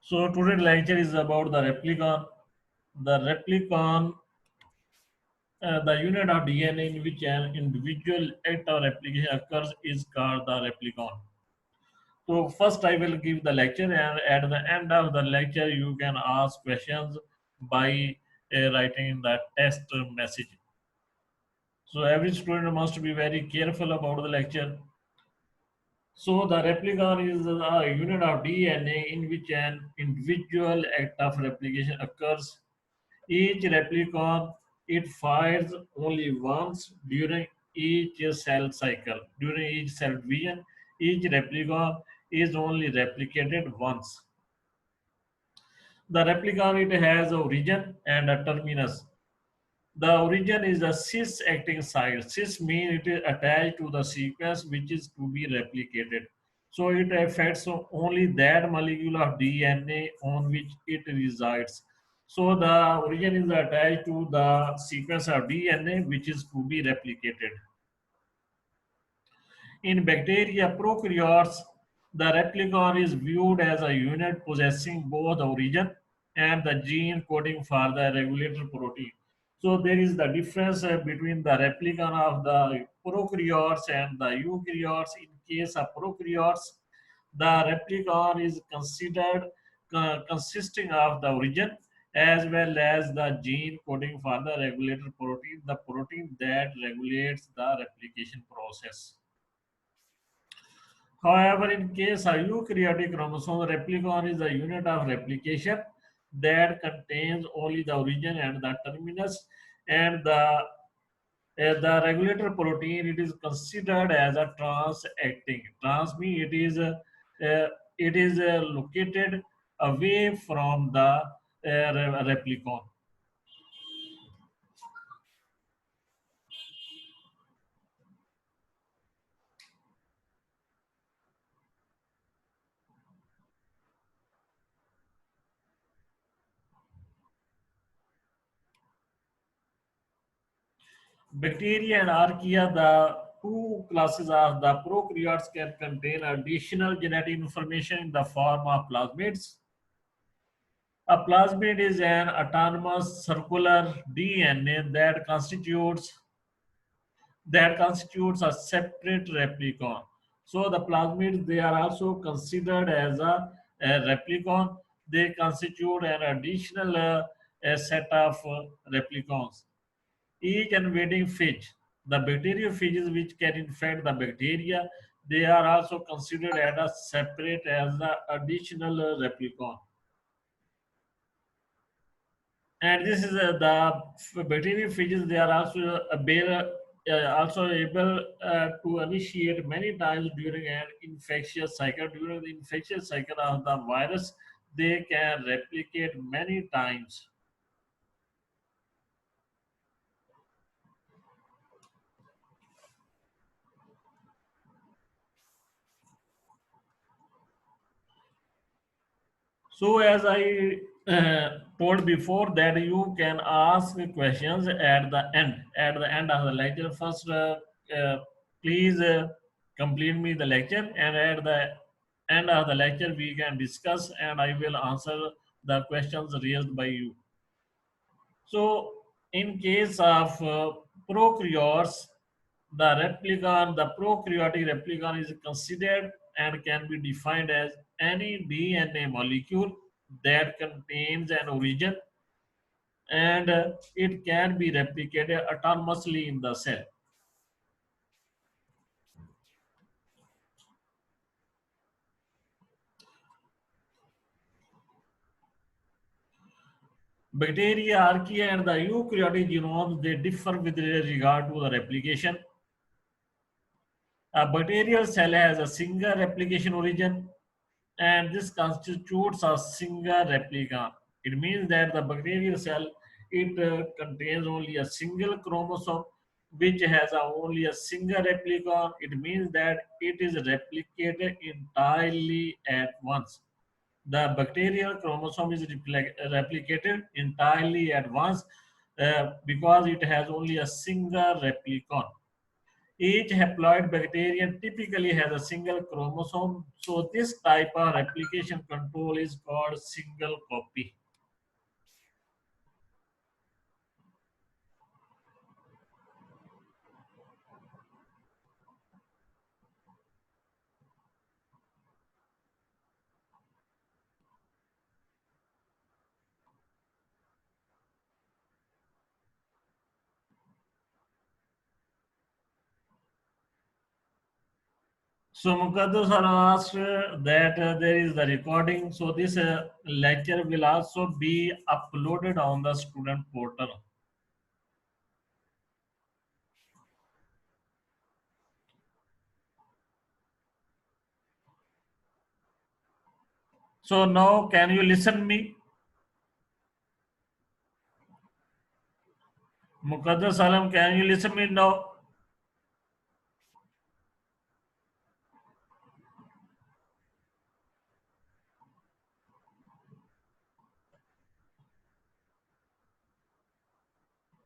So today's lecture is about the replicon. The replicon, the unit of DNA in which an individual act or replication occurs, is called the replicon. So first I will give the lecture, and at the end of the lecture you can ask questions by writing the test message. So every student must be very careful about the lecture. So the replicon is a unit of DNA in which an individual act of replication occurs. Each replicon, it fires only once during each cell cycle. During each cell division, each replicon is only replicated once. The replicon, it has a origin and a terminus. The origin is a cis acting site. Cis means it is attached to the sequence which is to be replicated. So it affects only that molecule of DNA on which it resides. So the origin is attached to the sequence of DNA which is to be replicated. In bacteria prokaryotes, the replicon is viewed as a unit possessing both the origin and the gene coding for the regulator protein. So there is the difference between the replicon of the prokaryotes and the eukaryotes. In case of prokaryotes, the replicon is considered consisting of the origin as well as the gene coding for the regulator protein, the protein that regulates the replication process. However, in case of eukaryotic chromosome, the replicon is a unit of replication that contains only the origin and the terminus, and the regulator protein, it is considered as a trans-acting. Trans means it is located away from the replicon. Bacteria and archaea, the two classes of the prokaryotes, can contain additional genetic information in the form of plasmids. A plasmid is an autonomous circular DNA that constitutes a separate replicon. So the plasmids, they are also considered as a replicon. They constitute an additional a set of replicons. Each invading phage, the bacteriophages which can infect the bacteria, they are also considered as a separate as the additional replicon. And this is the bacteriophages. They are also able to initiate many times during an infectious cycle. During the infectious cycle of the virus, they can replicate many times. So as I told before, that you can ask questions at the end. At the end of the lecture, first uh, please complete me the lecture, and at the end of the lecture we can discuss, and I will answer the questions raised by you. So in case of prokaryotes, the prokaryotic replicon is considered and can be defined as any DNA molecule that contains an origin, and it can be replicated autonomously in the cell. Bacteria, archaea, and the eukaryotic genomes, they differ with regard to the replication. A bacterial cell has a single replication origin, and this constitutes a single replica. It means that the bacterial cell, it contains only a single chromosome which has only a single replica. It means that it is replicated entirely at once. The bacterial chromosome is replicated entirely at once because it has only a single replicon. Each haploid bacterium typically has a single chromosome, so this type of replication control is called single copy. So Mukaddas are asked that there is the recording. So this lecture will also be uploaded on the student portal. So now can you listen me? Mukaddas Alam, can you listen me now?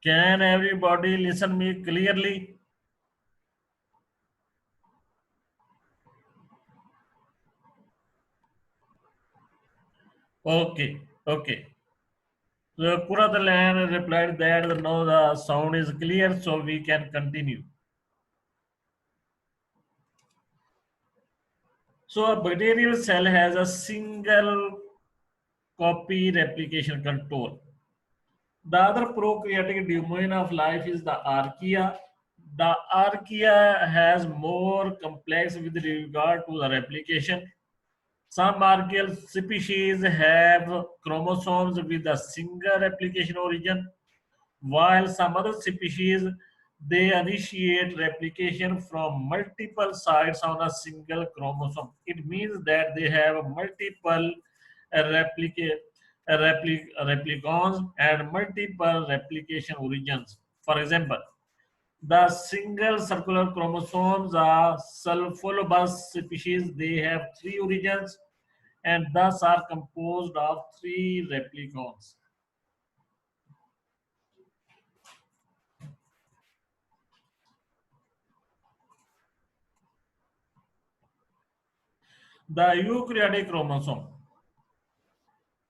Can everybody listen me clearly? Okay, okay. So Kuratalan replied that no, the sound is clear, so we can continue. So a bacterial cell has a single copy replication control. The other prokaryotic domain of life is the archaea. The archaea has more complex with regard to the replication. Some archaeal species have chromosomes with a single replication origin, while some other species they initiate replication from multiple sites on a single chromosome. It means that they have multiple replicons and multiple replication origins. For example, the single circular chromosomes are sulfolobus species. They have three origins and thus are composed of three replicons. The eukaryotic chromosome.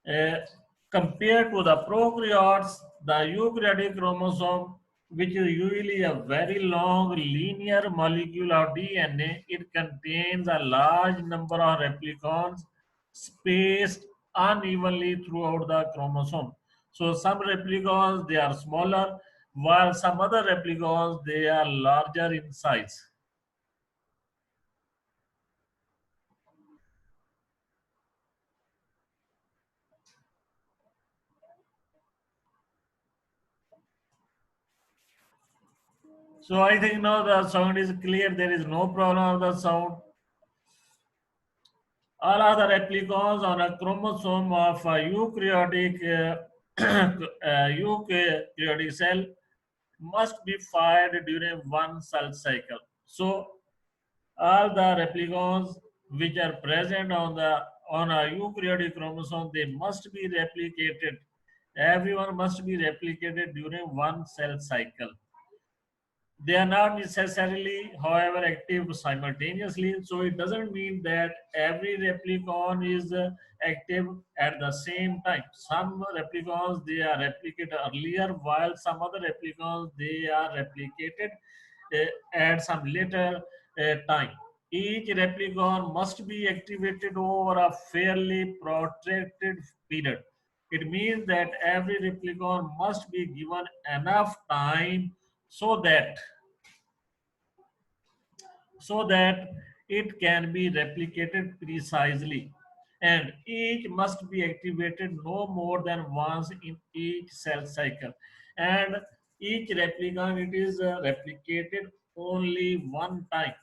Uh, Compared to the prokaryotes, the eukaryotic chromosome, which is usually a very long linear molecule of DNA, it contains a large number of replicons spaced unevenly throughout the chromosome. So some replicons they are smaller, while some other replicons they are larger in size. So I think now the sound is clear. There is no problem of the sound. All other replicons on a chromosome of a eukaryotic cell must be fired during one cell cycle. So all the replicons which are present on a eukaryotic chromosome they must be replicated. Everyone must be replicated during one cell cycle. They are not necessarily, however, active simultaneously. So it doesn't mean that every replicon is active at the same time. Some replicons they are replicated earlier, while some other replicons they are replicated at some later time. Each replicon must be activated over a fairly protracted period. It means that every replicon must be given enough time so that so that it can be replicated precisely, and each must be activated no more than once in each cell cycle, and each replicon it is replicated only one time.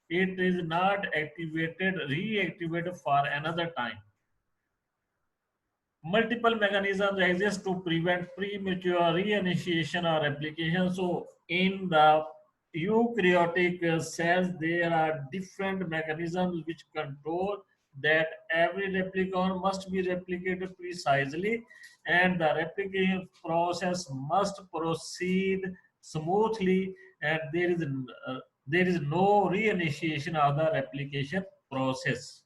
It is not activated reactivated for another time. Multiple mechanisms exist to prevent premature reinitiation or replication. So, in the eukaryotic cells, there are different mechanisms which control that every replicon must be replicated precisely, and the replication process must proceed smoothly, and there is there is no reinitiation of the replication process.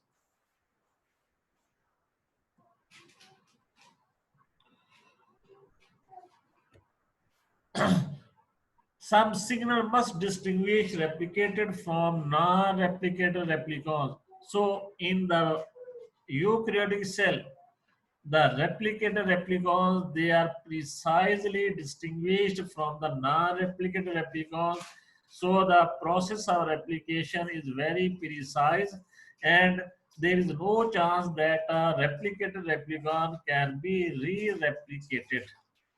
Some signal must distinguish replicated from non-replicated replicons. So in the eukaryotic cell, the replicated replicons, they are precisely distinguished from the non-replicated replicons. So the process of replication is very precise, and there is no chance that a replicated replicon can be re-replicated.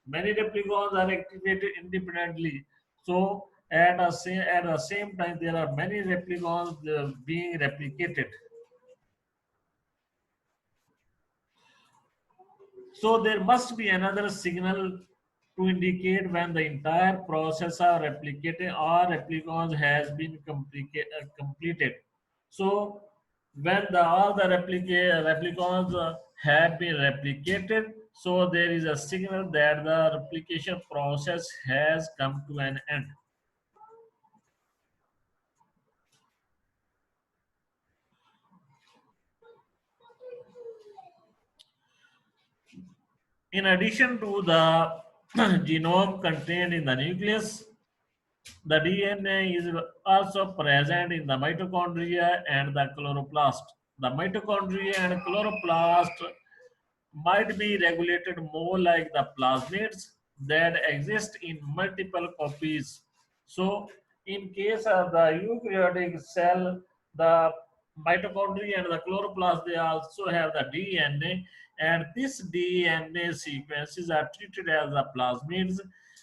Many replicons are activated independently. So at the same time, there are many replicons being replicated. So there must be another signal to indicate when the entire process of replicating or replicons has been completed. So when all the replicons have been replicated, so there is a signal that the replication process has come to an end. In addition to the genome contained in the nucleus, the DNA is also present in the mitochondria and the chloroplast. The mitochondria and chloroplast might be regulated more like the plasmids that exist in multiple copies. So, in case of the eukaryotic cell, the mitochondria and the chloroplast, they also have the DNA, and this DNA sequences are treated as the plasmids.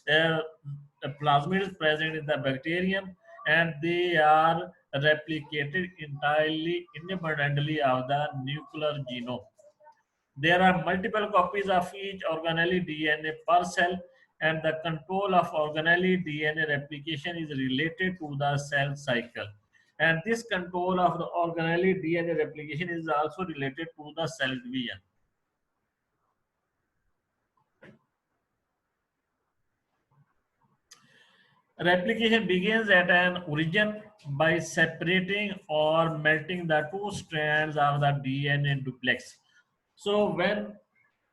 Uh, Plasmids present in the bacterium, and they are replicated entirely independently of the nuclear genome. There are multiple copies of each organelle DNA per cell, and the control of organelle DNA replication is related to the cell cycle. And this control of the organelle DNA replication is also related to the cell division. Replication begins at an origin by separating or melting the two strands of the DNA duplex. So when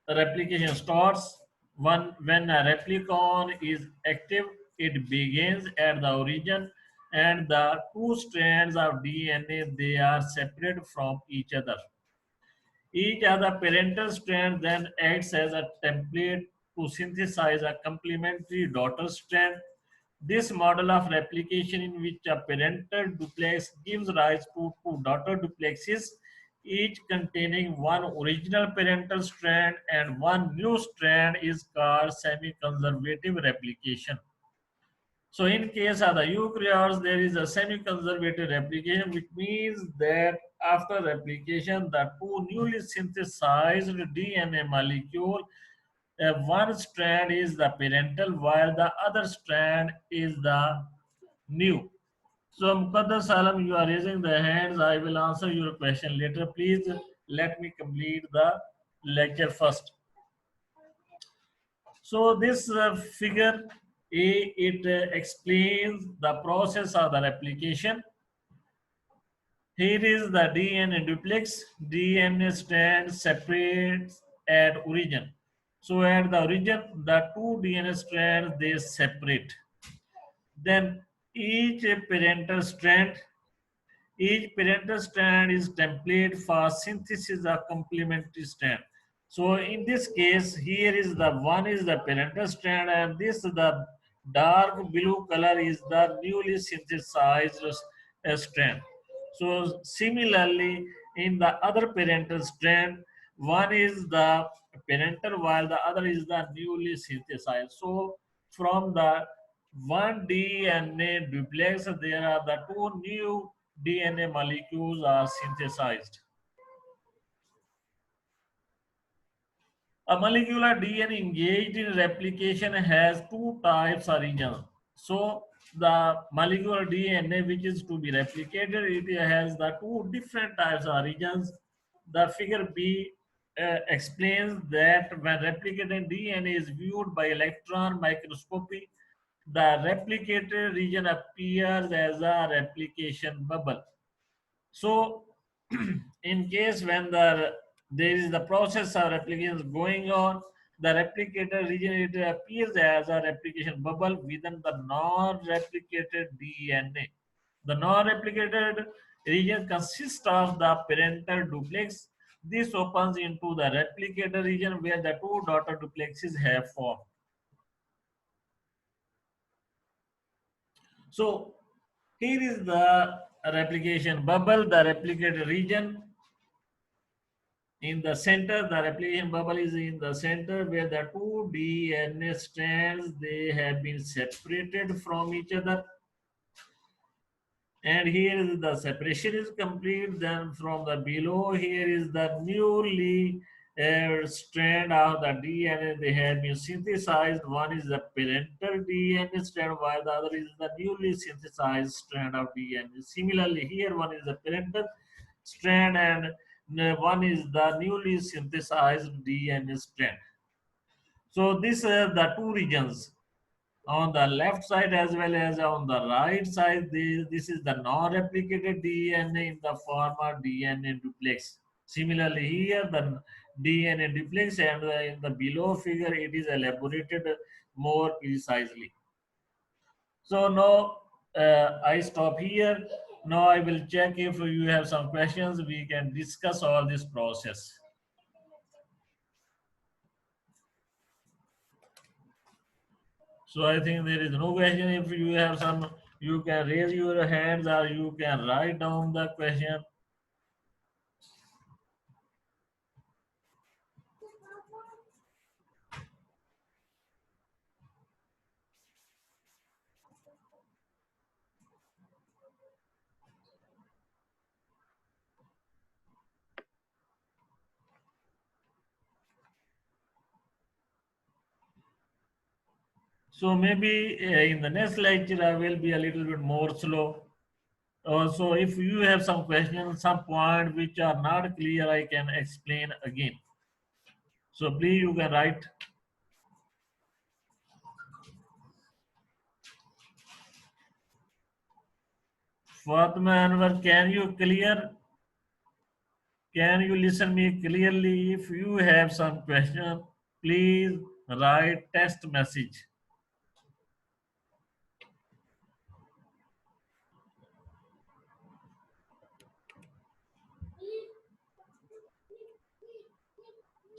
replication starts, when a replicon is active, it begins at the origin, and the two strands of DNA, they are separate from each other. Each of the parental strand then acts as a template to synthesize a complementary daughter strand. This model of replication, in which a parental duplex gives rise to two daughter duplexes, each containing one original parental strand and one new strand, is called semi-conservative replication. So in case of the eukaryotes, there is a semi-conservative replication, which means that after replication, the two newly synthesized DNA molecule, one strand is the parental, while the other strand is the new. So Muqaddas Alam, you are raising the hands. I will answer your question later. Please let me complete the lecture first. So this figure A, it explains the process of the replication. Here is the DNA duplex. DNA strand separates at origin. So at the origin, the two DNA strands, they separate. Then each parental strand each parental strand is template for synthesis of complementary strand. So in this case, here is the one is the parental strand, and this the dark blue color is the newly synthesized strand. So similarly, in the other parental strand, one is the parental while the other is the newly synthesized. So from the one DNA duplex, there are the two new DNA molecules are synthesized. A molecular DNA engaged in replication has two types of regions. So the molecular DNA which is to be replicated, it has the two different types of regions. The figure B explains that when replicated DNA is viewed by electron microscopy, the replicated region appears as a replication bubble. So, in case when there is the process of replications going on, the replicator region it appears as a replication bubble within the non-replicated DNA. The non-replicated region consists of the parental duplex. This opens into the replicator region where the two daughter duplexes have formed. So here is the replication bubble, the replicated region in the center. The replication bubble is in the center where the two DNA strands they have been separated from each other. And here is the separation is complete. Then from the below here is the newly strand of the DNA they have been synthesized. One is the parental DNA strand while the other is the newly synthesized strand of DNA. Similarly here one is the parental strand and one is the newly synthesized DNA strand. So these are the two regions on the left side as well as on the right side. This is the non-replicated DNA in the form of DNA duplex. Similarly here the DNA duplex and in the below figure it is elaborated more precisely. So now I stop here. Now I will check if you have some questions. We can discuss all this process. So I think there is no question. If you have some, you can raise your hands or you can write down the question. So maybe in the next lecture I will be a little bit more slow. So if you have some questions, some point which are not clear, I can explain again. So please you can write. Fatima Anwar, can you clear? Can you listen me clearly? If you have some question, please write text message.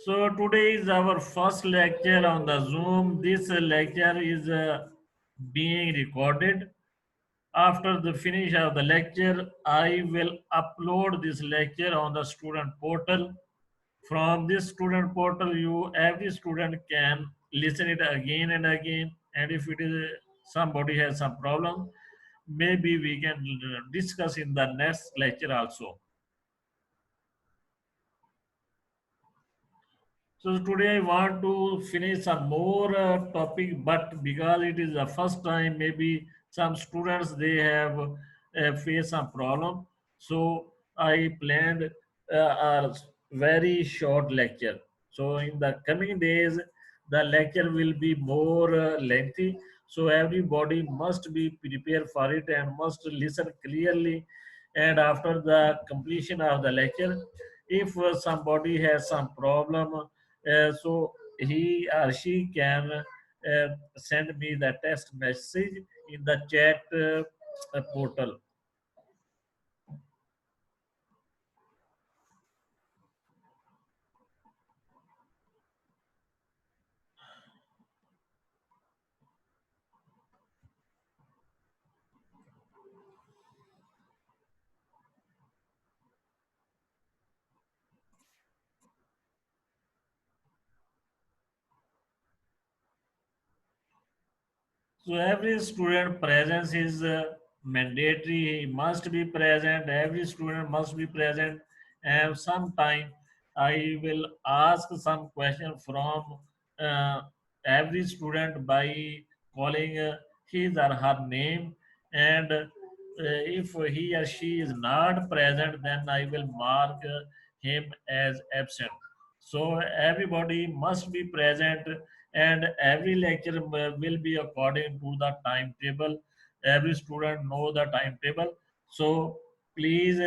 So today is our first lecture on the Zoom. This lecture is being recorded. After the finish of the lecture, I will upload this lecture on the student portal. From this student portal, every student can listen it again and again. And if it is somebody has some problem, maybe we can discuss in the next lecture also. So today I want to finish some more topic, but because it is the first time, maybe some students they have faced some problem. So I planned a very short lecture. So in the coming days, the lecture will be more lengthy. So everybody must be prepared for it and must listen clearly. And after the completion of the lecture, if somebody has some problem so he or she can send me the text message in the chat portal. So every student presence is mandatory. He must be present. Every student must be present. And sometime I will ask some question from uh, every student by calling his or her name. And if he or she is not present, then I will mark him as absent. So everybody must be present and every lecture will be according to the timetable. Every student know the timetable, so please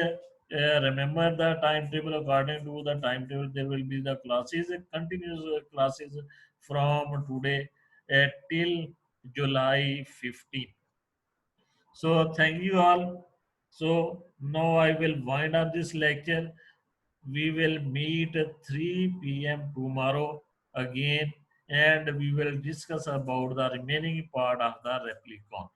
remember the timetable. According to the timetable, there will be the classes, continuous classes from today till July 15. So thank you all. So now I will wind up this lecture. We will meet at 3 p.m. tomorrow again, and we will discuss about the remaining part of the replicon.